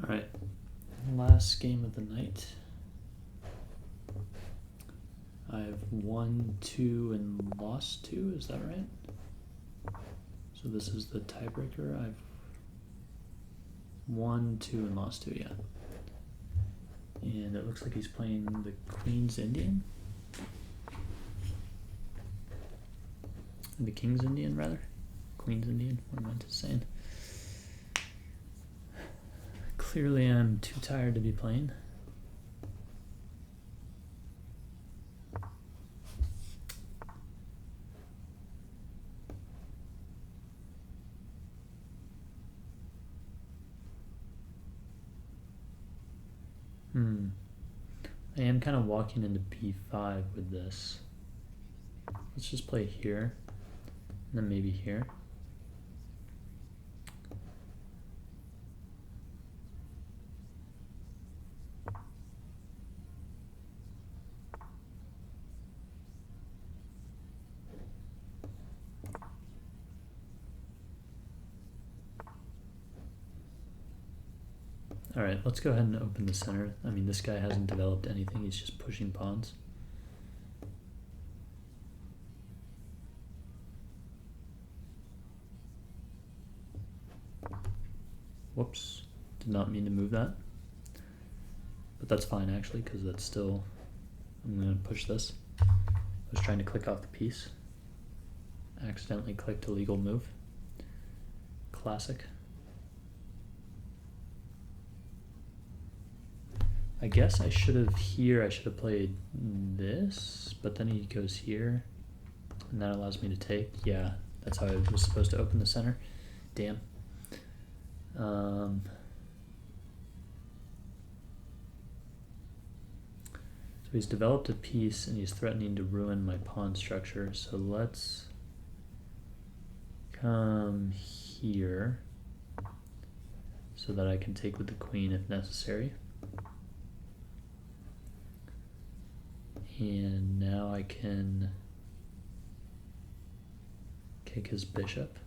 All right, last game of the night. I've won 2 and lost 2, is that right? So this is the tiebreaker. I've won 2 and lost 2, yeah. And it looks like he's playing the Queen's Indian. The King's Indian, rather. Queen's Indian, what am I just saying? Clearly I'm too tired to be playing. I am kind of walking into b5 with this. Let's just play here, and then maybe here. All right, let's go ahead and open the center. I mean, this guy hasn't developed anything. He's just pushing pawns. Whoops, did not mean to move that. But that's fine, actually, because that's still... I'm going to push this. I was trying to click off the piece. Accidentally clicked a legal move. Classic. I guess I should have played this, but then he goes here, and that allows me to take. Yeah, that's how I was supposed to open the center. Damn. So he's developed a piece, and he's threatening to ruin my pawn structure. So let's come here so that I can take with the queen if necessary. And now I can kick his bishop.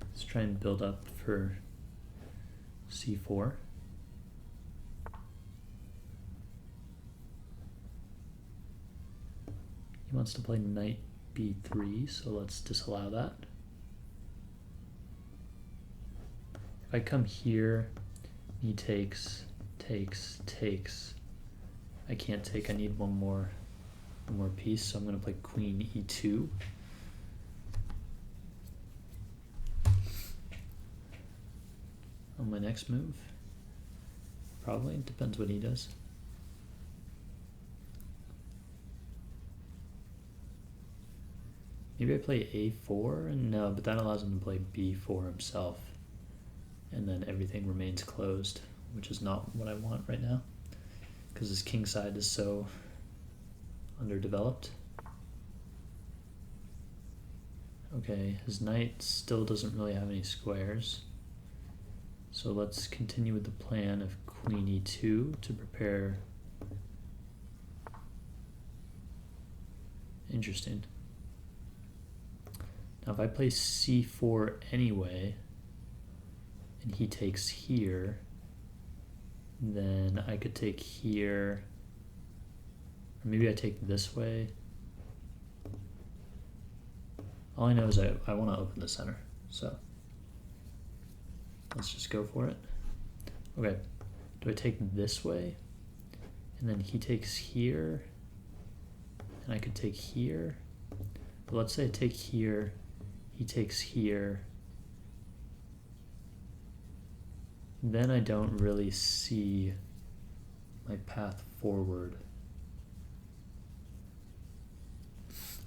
Let's try and build up for c4. He wants to play knight b3, so let's disallow that. If I come here, he takes. I can't take, I need one more piece, so I'm going to play queen e2. On my next move, probably, it depends what he does. Maybe I play a4, no, but that allows him to play b4 himself, and then everything remains closed, which is not what I want right now, because his king side is so underdeveloped. Okay, his knight still doesn't really have any squares, so let's continue with the plan of queen e2 to prepare. Interesting. Now if I play c4 anyway, and he takes here, then I could take here, or maybe I take this way. All I know is I want to open the center, so let's just go for it. Okay, do I take this way, and then he takes here, and I could take here, but let's say I take here, he takes here, then I don't really see my path forward.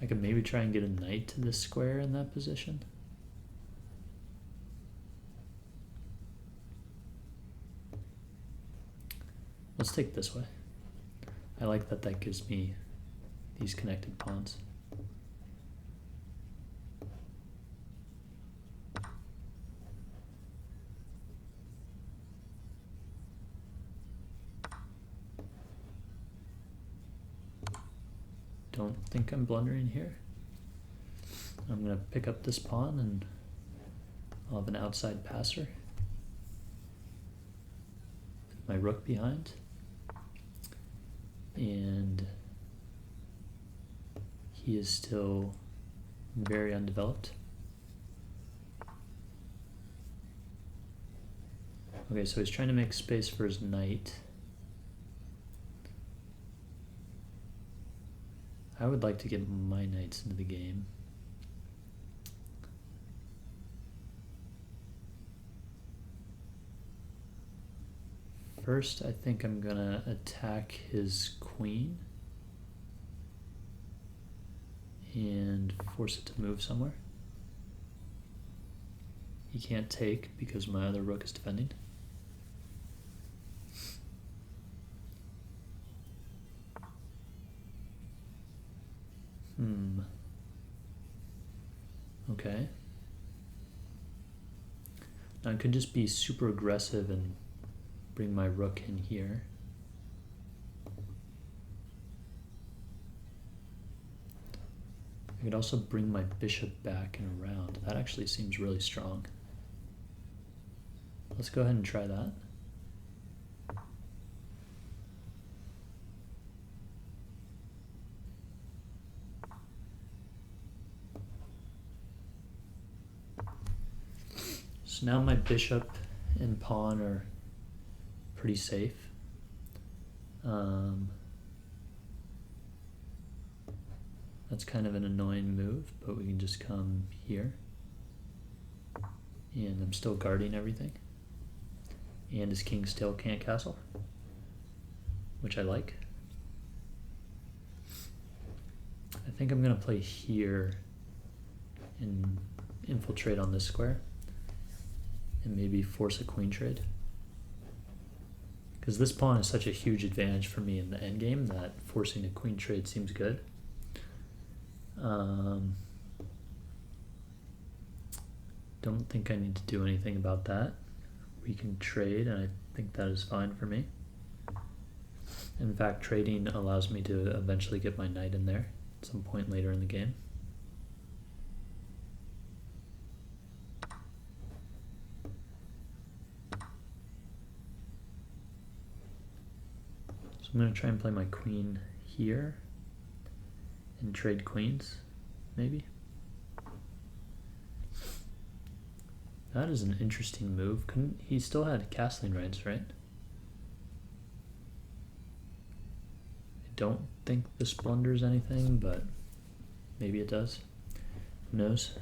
I could maybe try and get a knight to this square in that position. Let's take this way. I like that that gives me these connected pawns. don't think I'm blundering here. I'm going to pick up this pawn and I'll have an outside passer. My rook behind. And he is still very undeveloped. Okay, so he's trying to make space for his knight. I would like to get my knights into the game. First, I think I'm gonna attack his queen and force it to move somewhere. He can't take because my other rook is defending. Okay. Now I could just be super aggressive and bring my rook in here. I could also bring my bishop back and around. That actually seems really strong. Let's go ahead and try that. So now my bishop and pawn are pretty safe. That's kind of an annoying move, but we can just come here. And I'm still guarding everything. And his king still can't castle, which I like. I think I'm gonna play here and infiltrate on this square and maybe force a queen trade. Because this pawn is such a huge advantage for me in the endgame that forcing a queen trade seems good. Don't think I need to do anything about that. We can trade, and I think that is fine for me. In fact, trading allows me to eventually get my knight in there at some point later in the game. So I'm going to try and play my queen here and trade queens, maybe. That is an interesting move. He still had castling rights, right? I don't think this blunders anything, but maybe it does. Who knows?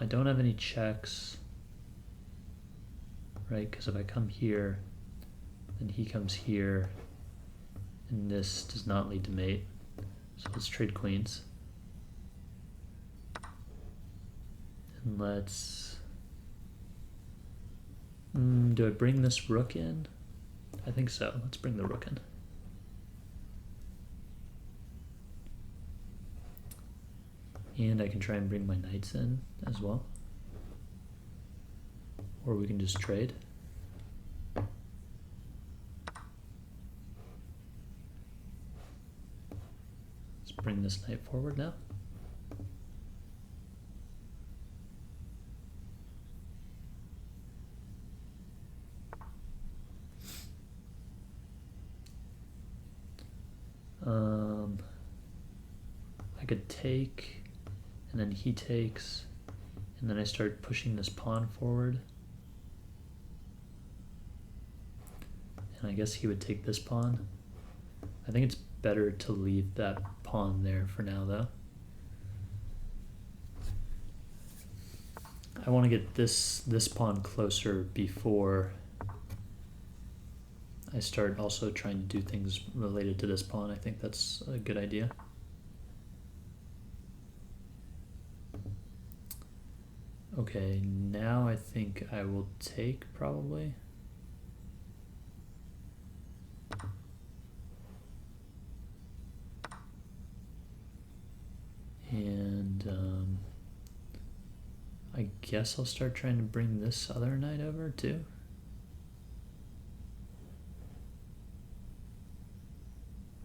I don't have any checks, right? Because if I come here, then he comes here, and this does not lead to mate. So let's trade queens. And let's... do I bring this rook in? I think so. Let's bring the rook in. And I can try and bring my knights in as well. Or we can just trade. Let's bring this knight forward now. I could take, and then he takes, and then I start pushing this pawn forward. And I guess he would take this pawn. I think it's better to leave that pawn there for now, though. I want to get this pawn closer before I start also trying to do things related to this pawn. I think that's a good idea. Okay, now I think I will take, probably. And I guess I'll start trying to bring this other knight over too.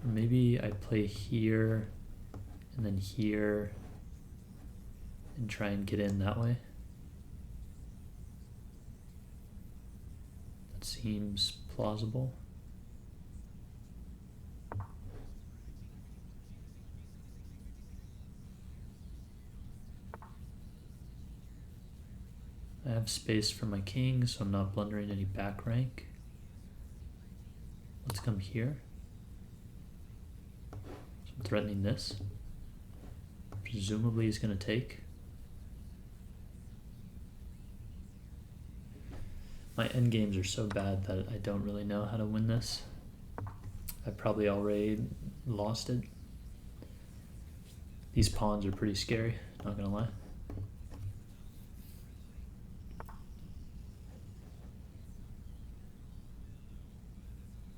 Or maybe I play here and then here and try and get in that way. That seems plausible. I have space for my king, so I'm not blundering any back rank. Let's come here. So I'm threatening this. Presumably he's going to take. My endgames are so bad that I don't really know how to win this. I probably already lost it. These pawns are pretty scary, not gonna lie.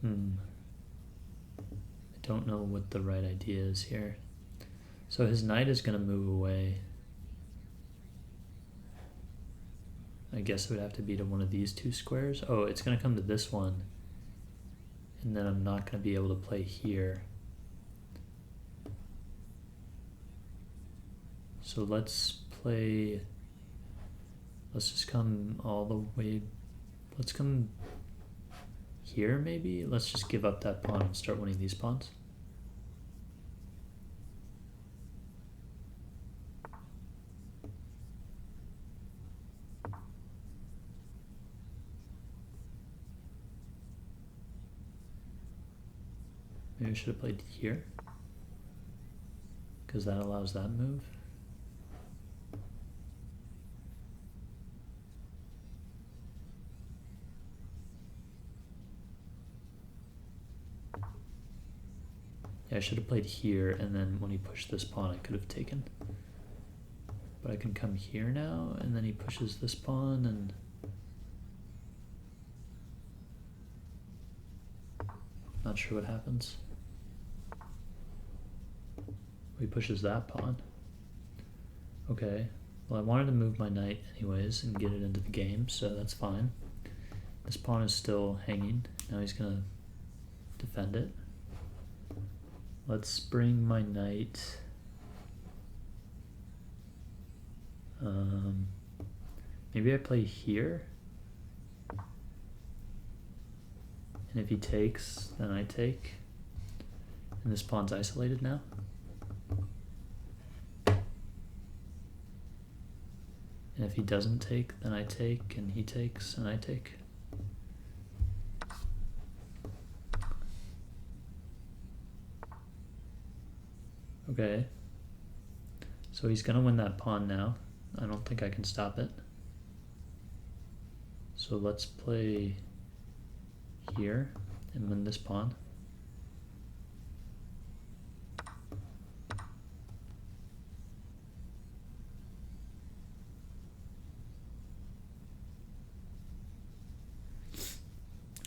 I don't know what the right idea is here. So his knight is gonna move away. I guess it would have to be to one of these two squares. Oh, it's gonna come to this one. And then I'm not gonna be able to play here. So let's just come all the way, let's come here maybe? Let's just give up that pawn and start winning these pawns. Maybe I should have played here, because that allows that move. Yeah, I should have played here, and then when he pushed this pawn, I could have taken. But I can come here now, and then he pushes this pawn, and not sure what happens. He pushes that pawn. Okay, well I wanted to move my knight anyways and get it into the game, so that's fine. This pawn is still hanging. Now he's gonna defend it. Let's bring my knight. Maybe I play here. And if he takes, then I take. And this pawn's isolated now. And if he doesn't take, then I take, and he takes, and I take. Okay. So he's gonna win that pawn now. I don't think I can stop it. So let's play here and win this pawn.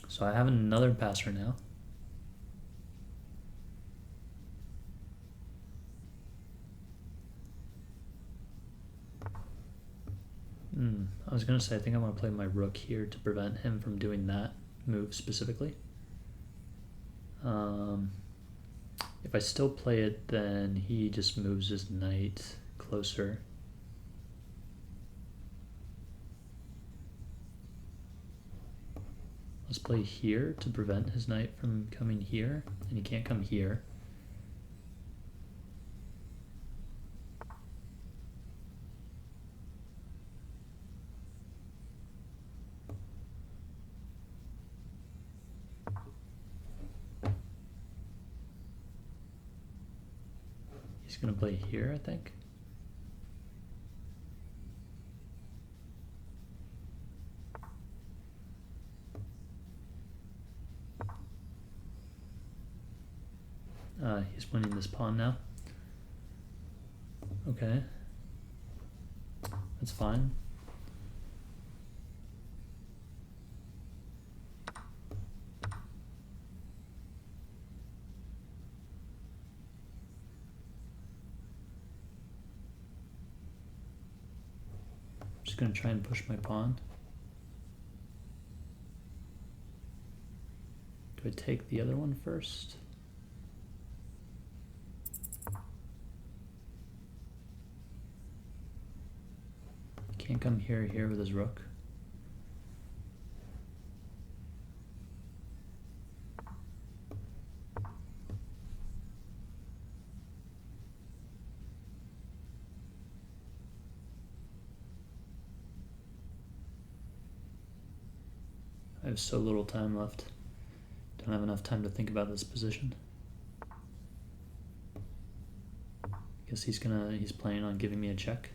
So I have another passer now. I was gonna say, I think I want to play my rook here to prevent him from doing that move specifically. If I still play it, then he just moves his knight closer. Let's play here to prevent his knight from coming here, and he can't come here. He's gonna play here, I think. He's winning this pawn now. Okay. That's fine. gonna try and push my pawn. Do I take the other one first? Can't come here with his rook. I have so little time left. Don't have enough time to think about this position. Guess he's planning on giving me a check.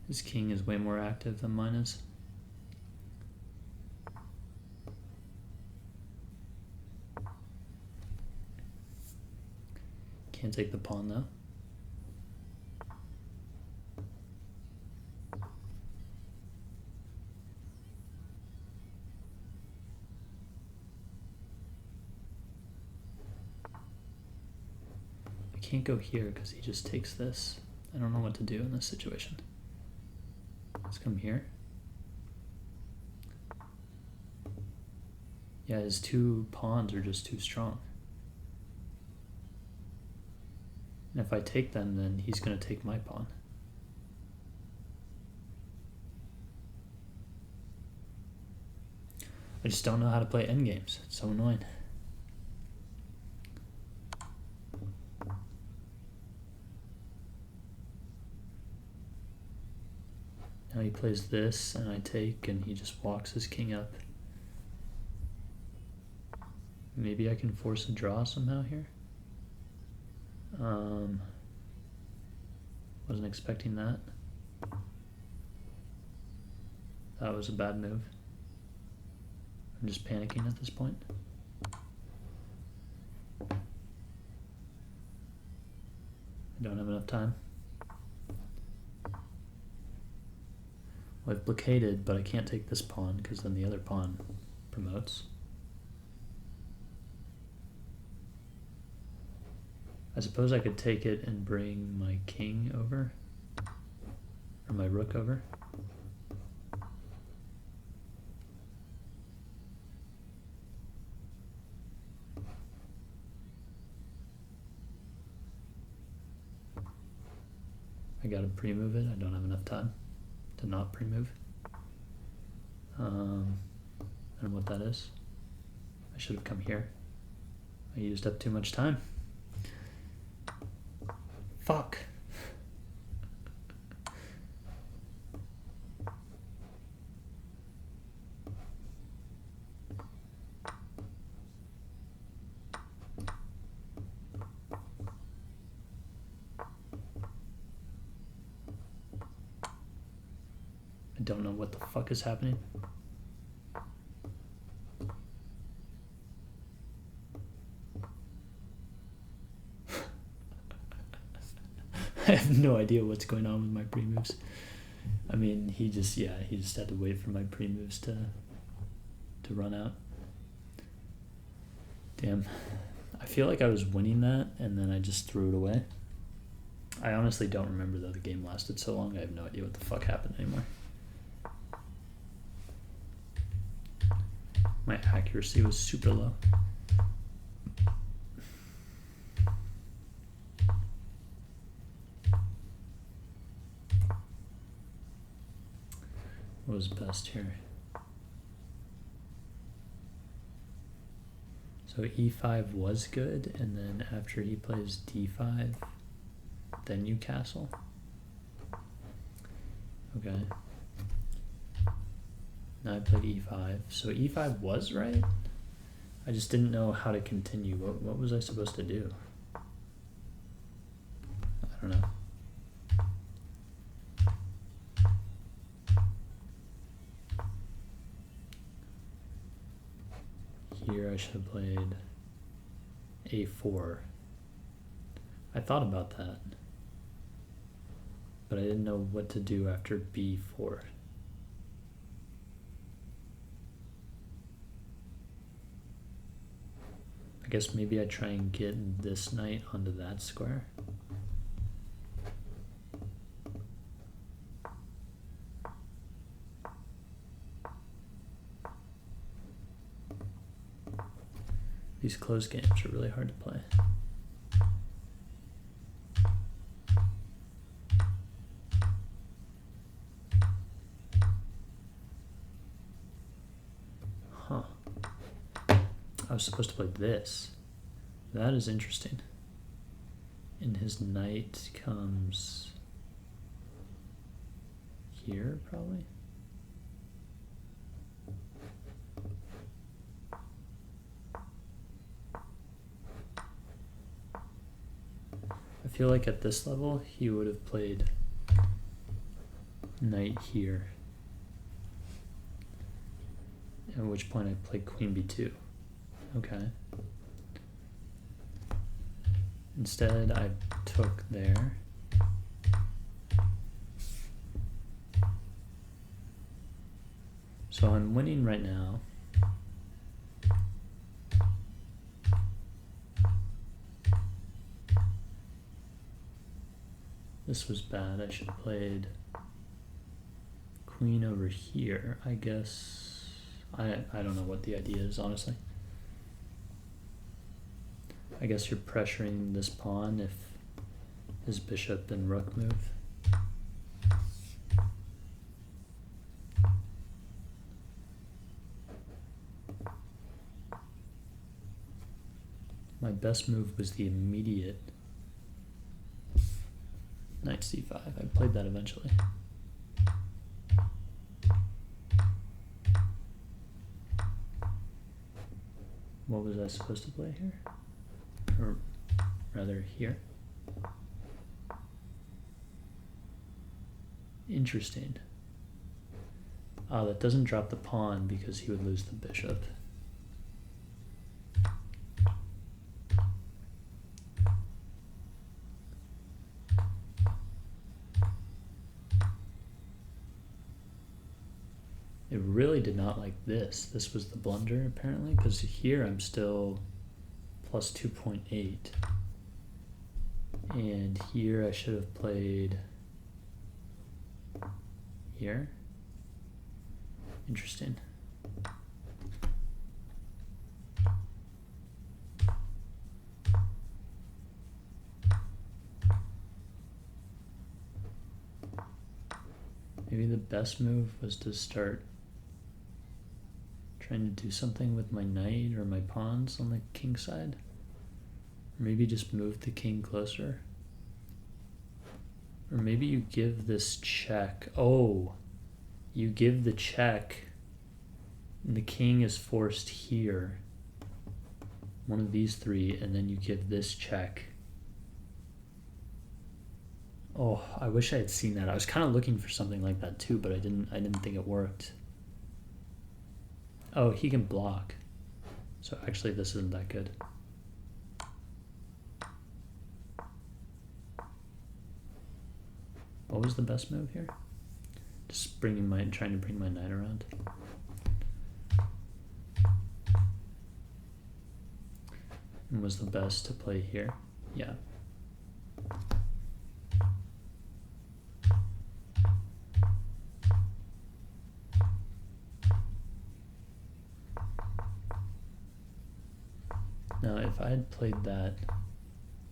His king is way more active than mine is. Can't take the pawn though. I can't go here because he just takes this. I don't know what to do in this situation. Let's come here. Yeah, his two pawns are just too strong. And if I take them, then he's going to take my pawn. I just don't know how to play endgames. It's so annoying. Now he plays this, and I take, and he just walks his king up. Maybe I can force a draw somehow here. Wasn't expecting that. That was a bad move. I'm just panicking at this point. I don't have enough time. Well, I've blockaded, but I can't take this pawn because then the other pawn promotes. I suppose I could take it and bring my king over, or my rook over. I gotta pre-move it. I don't have enough time to not pre-move. I don't know what that is. I should have come here. I used up too much time. Fuck. I don't know what the fuck is happening. I have no idea what's going on with my pre-moves. I mean, he just had to wait for my pre-moves to run out. Damn. I feel like I was winning that, and then I just threw it away. I honestly don't remember that the game lasted so long. I have no idea what the fuck happened anymore. My accuracy was super low. What was best here? So e5 was good, and then after he plays d5, then you castle. Okay. Now I played e5. So e5 was right? I just didn't know how to continue. What was I supposed to do? I don't know. Here I should have played a4. I thought about that, but I didn't know what to do after b4. I guess maybe I try and get this knight onto that square. These closed games are really hard to play. Huh. I was supposed to play this. That is interesting. And his knight comes here, probably? I feel like at this level, he would have played knight here. At which point I played queen b2. Okay. Instead, I took there. So I'm winning right now. This was bad. I should have played queen over here. I guess I don't know what the idea is, honestly. I guess you're pressuring this pawn if his bishop and rook move. My best move was the immediate knight c5. I played that eventually. What was I supposed to play here? Or rather here? Interesting. Ah, that doesn't drop the pawn because he would lose the bishop. It really did not like this. This was the blunder, apparently, because here I'm still plus 2.8. And here I should have played here. Interesting. Maybe the best move was to start trying to do something with my knight or my pawns on the king side. Or maybe just move the king closer. Or maybe you give this check. Oh, you give the check and the king is forced here. One of these three, and then you give this check. Oh, I wish I had seen that. I was kind of looking for something like that too, but I didn't think it worked. Oh, he can block. So actually this isn't that good. What was the best move here? Just trying to bring my knight around. And was the best to play here? Yeah. Now, if I had played that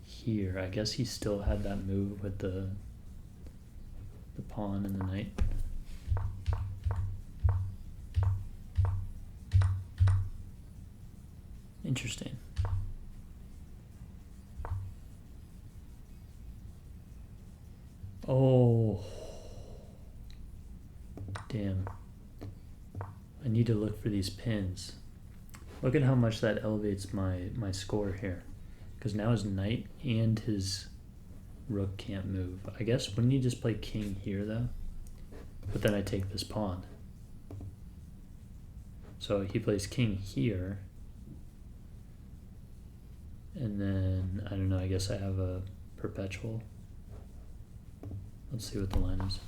here, I guess he still had that move with the pawn and the knight. Interesting. Oh, damn. I need to look for these pins. Look at how much that elevates my score here. Because now his knight and his rook can't move. I guess wouldn't he just play king here though? But then I take this pawn. So he plays king here. And then, I don't know, I guess I have a perpetual. Let's see what the line is.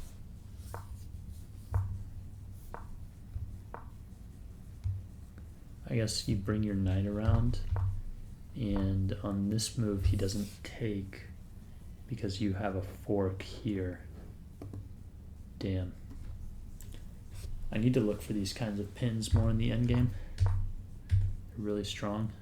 I guess you bring your knight around, and on this move he doesn't take because you have a fork here. Damn. I need to look for these kinds of pins more in the endgame. They're really strong.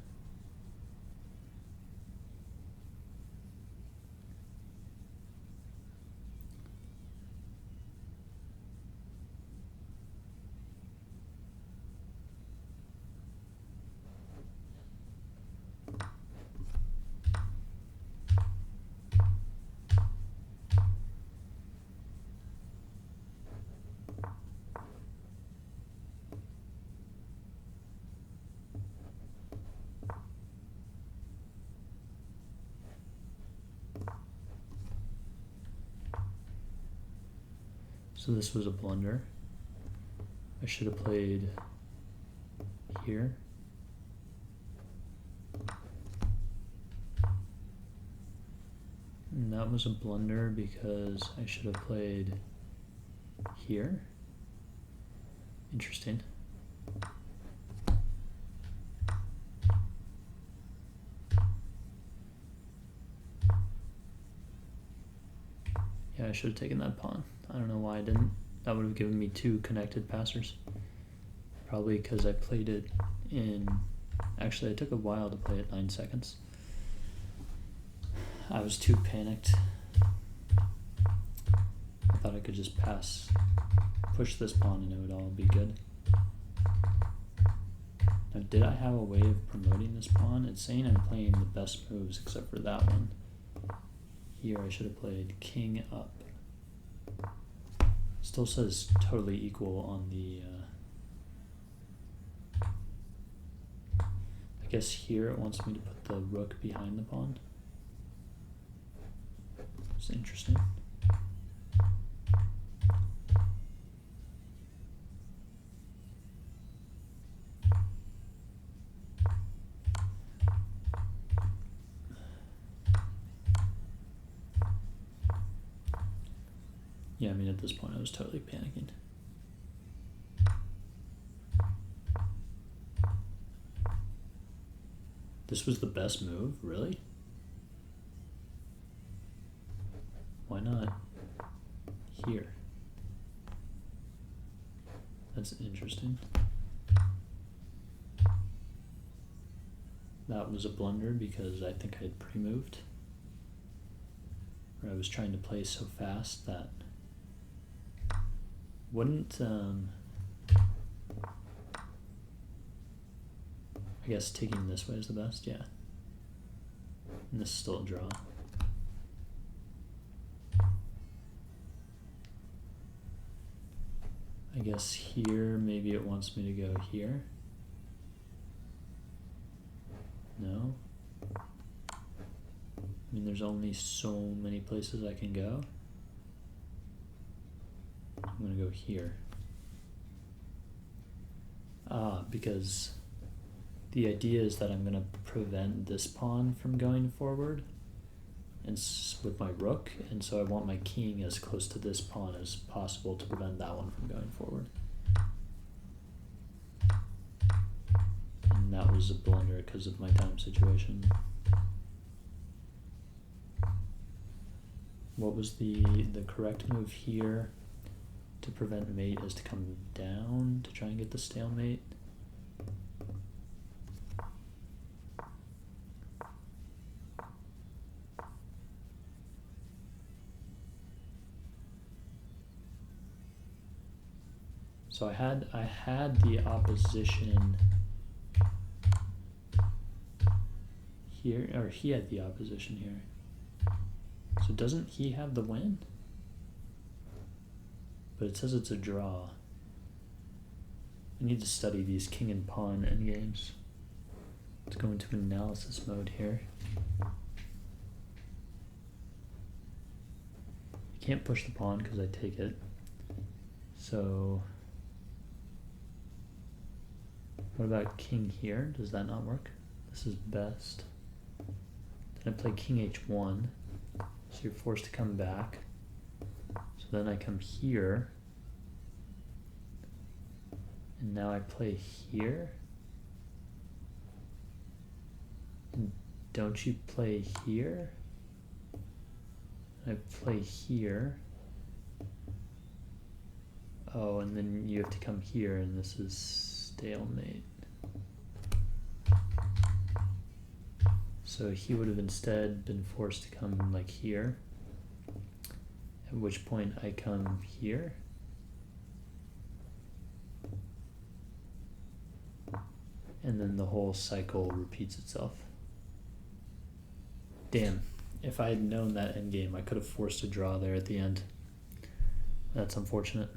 So this was a blunder. I should have played here. And that was a blunder because I should have played here. Interesting. Yeah, I should have taken that pawn. I don't know why I didn't. That would have given me two connected passers. Probably because I played it in... Actually, it took a while to play it, 9 seconds. I was too panicked. I thought I could just push this pawn and it would all be good. Now, did I have a way of promoting this pawn? It's saying I'm playing the best moves except for that one. Here I should have played king up. Still says totally equal on the... I guess here it wants me to put the rook behind the pawn. It's interesting. Yeah, I mean, at this point I was totally panicking. This was the best move? Really? Why not here? That's interesting. That was a blunder because I think I had pre-moved. Or I was trying to play so fast that wouldn't, I guess taking this way is the best, yeah. And this is still a draw. I guess here, maybe it wants me to go here. No? I mean, there's only so many places I can go. I'm gonna go here. Because the idea is that I'm gonna prevent this pawn from going forward and with my rook, and so I want my king as close to this pawn as possible to prevent that one from going forward. And that was a blunder because of my time situation. What was the correct move here to prevent mate is to come down to try and get the stalemate. So I had the opposition here, or he had the opposition here. So doesn't he have the win? But it says it's a draw. I need to study these king and pawn endgames. Let's go into analysis mode here. I can't push the pawn because I take it. So what about king here? Does that not work? This is best. Then I play king h1. So you're forced to come back. So then I come here. And now I play here. And don't you play here? I play here. Oh, and then you have to come here, and this is stalemate. So he would have instead been forced to come like here, at which point I come here. And then the whole cycle repeats itself. Damn, if I had known that endgame, I could have forced a draw there at the end. That's unfortunate.